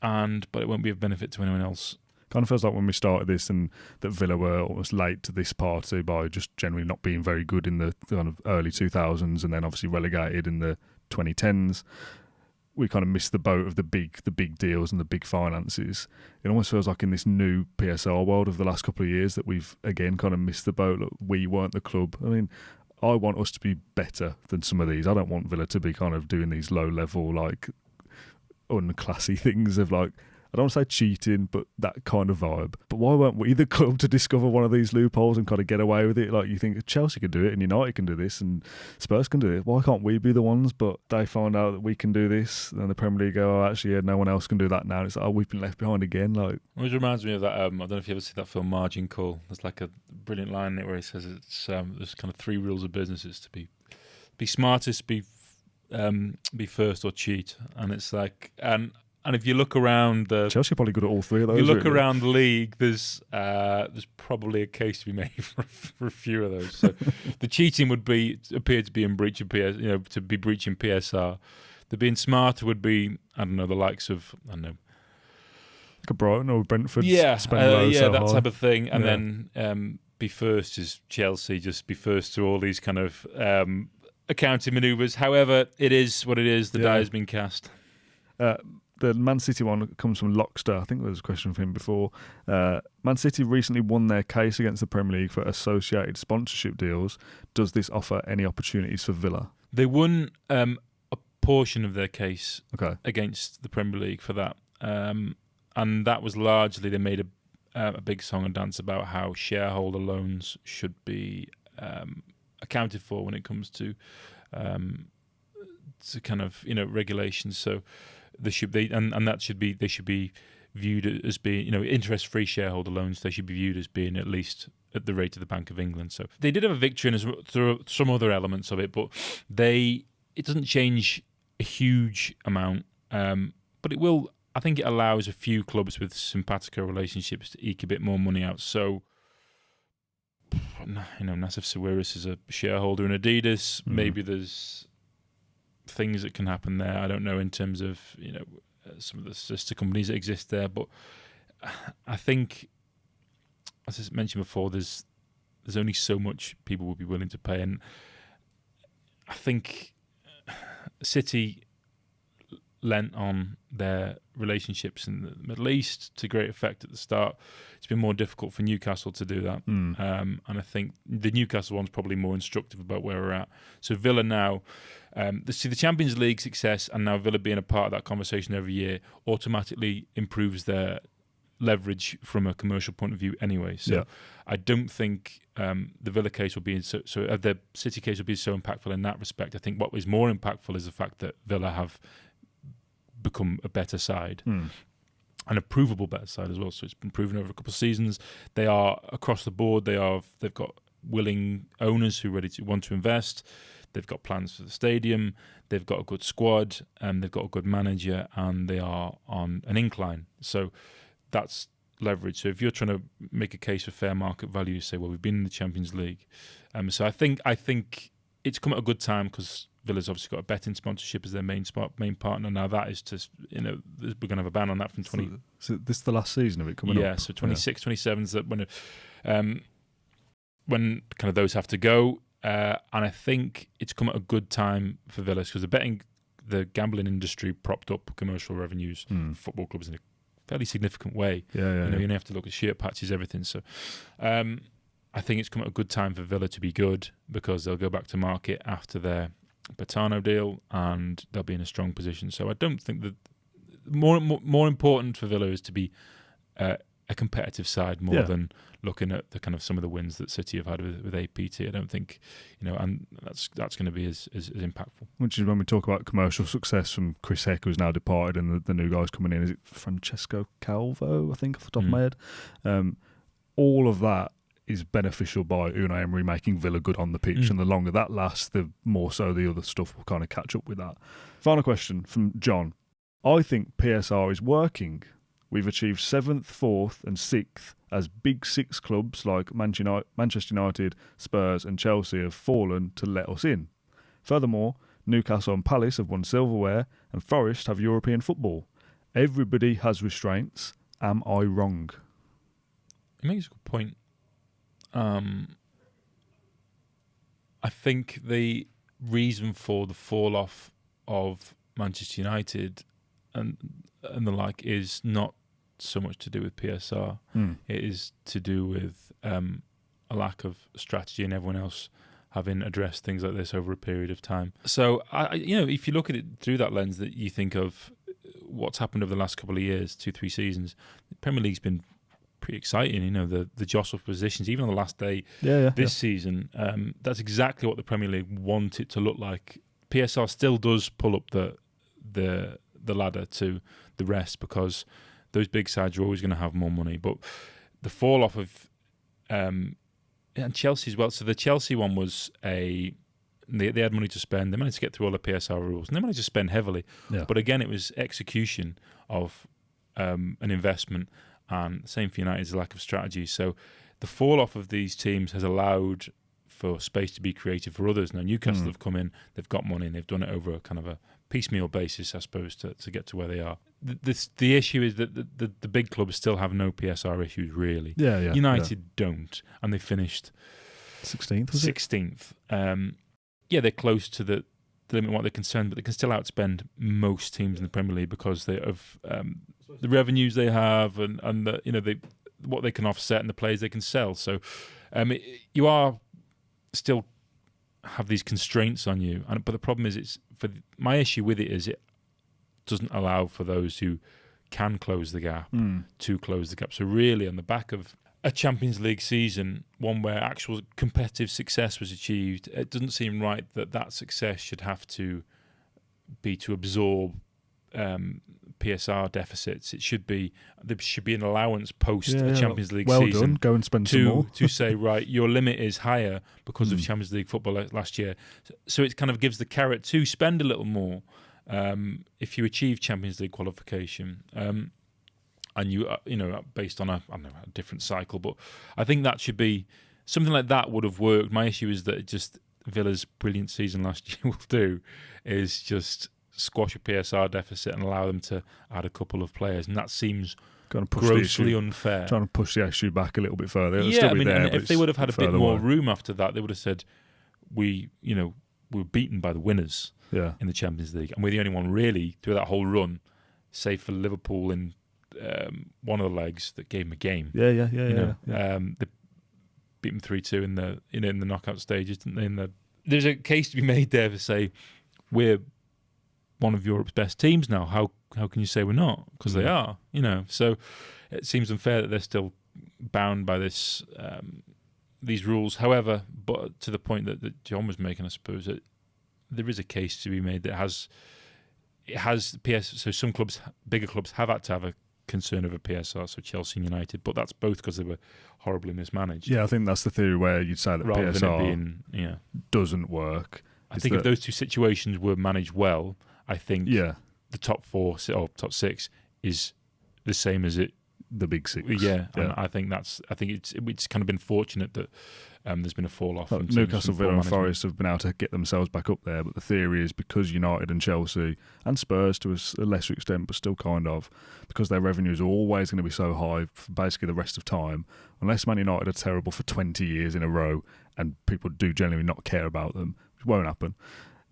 but it won't be of benefit to anyone else. Kind of feels like when we started this and that Villa were almost late to this party by just generally not being very good in the kind of early 2000s and then obviously relegated in the 2010s. We kind of missed the boat of the big deals and the big finances. It almost feels like in this new PSR world of the last couple of years that we've again kind of missed the boat. Look, we weren't the club. I mean, I want us to be better than some of these. I don't want Villa to be kind of doing these low level, like unclassy things of like, I don't want to say cheating, but that kind of vibe. But why weren't we the club to discover one of these loopholes and kind of get away with it? Like, you think Chelsea can do it and United can do this and Spurs can do it. Why can't we be the ones? But they find out that we can do this, and the Premier League go, actually, no one else can do that now. And it's like, we've been left behind again. Like, which reminds me of that. I don't know if you ever see that film Margin Call. There's like a brilliant line in it where he says it's there's kind of 3 rules of business: is to be smartest, be first, or cheat. And it's like, and And if you look around Chelsea are probably good at all three of those. if you look really. around the league, there's probably a case to be made for a few of those. So the cheating would appear to be in breach of to be breaching PSR. The being smarter would be, I don't know, the likes of, I don't know, Like a Brighton or Brentford. that high. type of thing. And then be first is Chelsea, just be first to all these kind of accounting manoeuvres. However, it is what it is. The die has been cast. The Man City one comes from Lockster. I think there was a question from him before. Man City recently won their case against the Premier League for associated sponsorship deals. Does this offer any opportunities for Villa? They won a portion of their case against the Premier League for that. And that was largely, they made a big song and dance about how shareholder loans should be accounted for when it comes to kind of regulations. So they should be, and that should be, they should be viewed as being interest-free shareholder loans. They should be viewed as being at least at the rate of the Bank of England. So they did have a victory through some other elements of it, but it doesn't change a huge amount. But it will. I think it allows a few clubs with simpatico relationships to eke a bit more money out. So, Nassif Sawiris is a shareholder in Adidas. Maybe there's things that can happen there. I don't know in terms of some of the sister companies that exist there, but I think, as I mentioned before, there's only so much people would be willing to pay, and I think City lent on their relationships in the Middle East to great effect at the start. It's been more difficult for Newcastle to do that. And I think the Newcastle one's probably more instructive about where we're at. So Villa now, the Champions League success and now Villa being a part of that conversation every year automatically improves their leverage from a commercial point of view anyway. So I don't think the Villa case will be the City case will be so impactful in that respect. I think what is more impactful is the fact that Villa have become a better side and a provable better side as well. So it's been proven over a couple of seasons. They are across the board. They've got willing owners who are ready to want to invest. They've got plans for the stadium. They've got a good squad and they've got a good manager, and they are on an incline. So that's leverage. So if you're trying to make a case for fair market value, you say, well, we've been in the Champions League. So I think it's come at a good time because Villa's obviously got a betting sponsorship as their main partner. Now that is to, we're going to have a ban on that from 20. So this is the last season of it coming up? Yeah, so 26, 27 is that when kind of those have to go. And I think it's come at a good time for Villa because the gambling industry propped up commercial revenues for football clubs in a fairly significant way. You only have to look at shirt patches, everything. So I think it's come at a good time for Villa to be good because they'll go back to market after their Bertano deal and they'll be in a strong position. So I don't think that more important for Villa is to be a competitive side more than looking at the kind of some of the wins that City have had with APT. I don't think and that's going to be as impactful. Which is when we talk about commercial success from Chris Heck, who's now departed, and the new guys coming in. Is it Francesco Calvo? I think off the top of my head. All of that is beneficial by Unai Emery making Villa good on the pitch, and the longer that lasts, the more so the other stuff will kind of catch up with that. Final question from John. I think PSR is working. We've achieved 7th, 4th and 6th as big six clubs like Manchester United, Spurs and Chelsea have fallen to let us in. Furthermore, Newcastle and Palace have won silverware and Forest have European football. Everybody has restraints. Am I wrong? It makes a good point. I think the reason for the fall off of Manchester United and the like is not so much to do with PSR. It is to do with a lack of strategy and everyone else having addressed things like this over a period of time. So, if you look at it through that lens, that you think of what's happened over the last couple of years, 2-3 seasons, the Premier League's been pretty exciting. The jostle of positions, even on the last day this season, that's exactly what the Premier League want it to look like. PSR still does pull up the ladder to the rest because those big sides are always going to have more money. But the fall off of and Chelsea as well. So the Chelsea one was a They had money to spend. They managed to get through all the PSR rules, and they managed to spend heavily. Yeah. But again, it was execution of an investment, and same for United's lack of strategy. So the fall off of these teams has allowed for space to be created for others. Now Newcastle have come in, they've got money, and they've done it over a kind of a piecemeal basis, I suppose, to get to where they are. The issue is that the big clubs still have no PSR issues, really. Yeah. United don't, and they finished 16th. 16th. They're close to the limit of what they're concerned, but they can still outspend most teams in the Premier League because of the revenues they have and what they can offset and the players they can sell. So you are still have these constraints on you, but the problem is my issue with it is it doesn't allow for those who can close the gap to close the gap. So really, on the back of a Champions League season, one where actual competitive success was achieved, it doesn't seem right that success should have to be to absorb PSR deficits. There should be an allowance post a Champions League season. Well done. Go and spend some more. To say, right, your limit is higher because of Champions League football last year. So it kind of gives the carrot to spend a little more if you achieve Champions League qualification. And you based on a different cycle, but I think that should be something like that would have worked. My issue is that just Villa's brilliant season last year will do is just squash a PSR deficit and allow them to add a couple of players, and that seems grossly unfair. Trying to push the issue back a little bit further. If they would have had a bit more room after that, they would have said, we were beaten by the winners in the Champions League, and we're the only one really through that whole run, save for Liverpool in one of the legs that gave them a game. They beat them 3-2 in the knockout stages, didn't they? There's a case to be made there to say we're one of Europe's best teams now. How can you say we're not? Because they are. So it seems unfair that they're still bound by these rules. However, but to the point that John was making, I suppose that there is a case to be made that it has PS. So some clubs, bigger clubs, have had to have a concern over PSR, so Chelsea and United, but that's both because they were horribly mismanaged. Yeah, I think that's the theory where you'd say that rather PSR than it being, doesn't work. I think if those two situations were managed well, I think the top 4 or top 6 is the same as the big 6. Yeah. And I think it's kind of been fortunate that there's been a fall off. Newcastle, Villa and Forest have been able to get themselves back up there, but the theory is because United and Chelsea and Spurs to a lesser extent, but still kind of, because their revenues are always going to be so high for basically the rest of time, unless Man United are terrible for 20 years in a row and people do generally not care about them, which won't happen,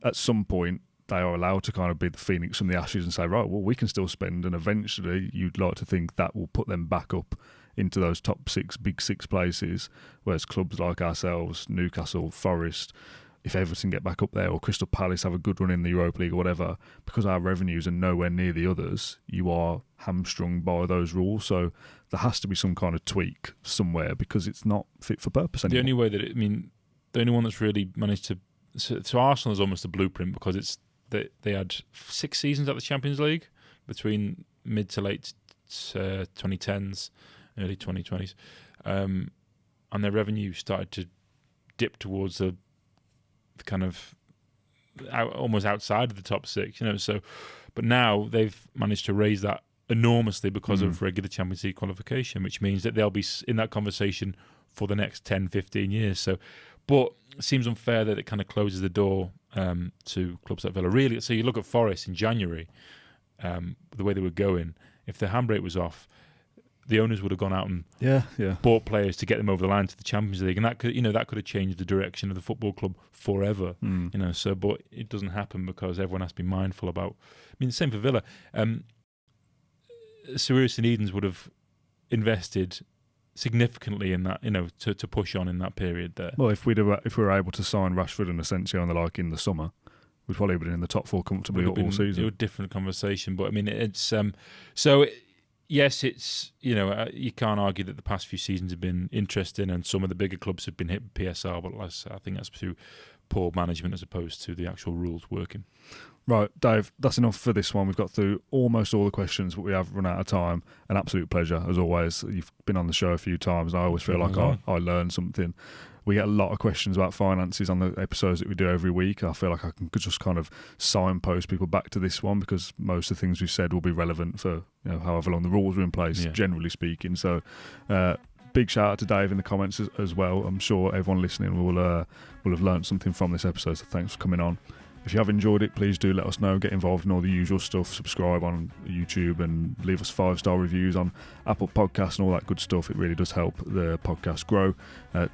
at some point they are allowed to kind of be the phoenix from the ashes and say, right, well, we can still spend, and eventually you'd like to think that will put them back up into those top 6, big 6 places, whereas clubs like ourselves, Newcastle, Forest, if Everton get back up there, or Crystal Palace have a good run in the Europa League or whatever, because our revenues are nowhere near the others, you are hamstrung by those rules. So there has to be some kind of tweak somewhere because it's not fit for purpose anymore. The only way that the only one that's really managed to, so Arsenal is almost a blueprint because they had 6 seasons at the Champions League between mid to late 2010s, early 2020s, and their revenue started to dip towards the kind of almost outside of the top 6, So, but now they've managed to raise that enormously because of regular Champions League qualification, which means that they'll be in that conversation for the next 10, 15 years. So, but it seems unfair that it kind of closes the door to clubs like Villa. Really, so you look at Forest in January, the way they were going. If the handbrake was off, the owners would have gone out and bought players to get them over the line to the Champions League, and that could have changed the direction of the football club forever. So, but it doesn't happen because everyone has to be mindful about. The same for Villa. Sir St Edens would have invested significantly in that, to push on in that period there. Well, if we were able to sign Rashford and Asensio and the like in the summer, we'd probably been in the top 4 comfortably all season. It was a different conversation, but it's so. Yes, it's you can't argue that the past few seasons have been interesting, and some of the bigger clubs have been hit with PSR, but I think that's through poor management as opposed to the actual rules working. Right, Dave, that's enough for this one. We've got through almost all the questions, but we have run out of time. An absolute pleasure, as always. You've been on the show a few times, and I always feel like I learn something. we get a lot of questions about finances on the episodes that we do every week. I feel like I can just kind of signpost people back to this one, because most of the things we've said will be relevant for however long the rules are in place, generally speaking. So big shout out to Dave in the comments as well. I'm sure everyone listening will have learned something from this episode, so thanks for coming on. If you have enjoyed it, please do let us know. Get involved in all the usual stuff. Subscribe on YouTube and leave us 5-star reviews on Apple Podcasts and all that good stuff. It really does help the podcast grow.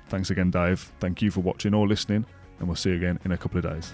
Thanks again, Dave. Thank you for watching or listening, and we'll see you again in a couple of days.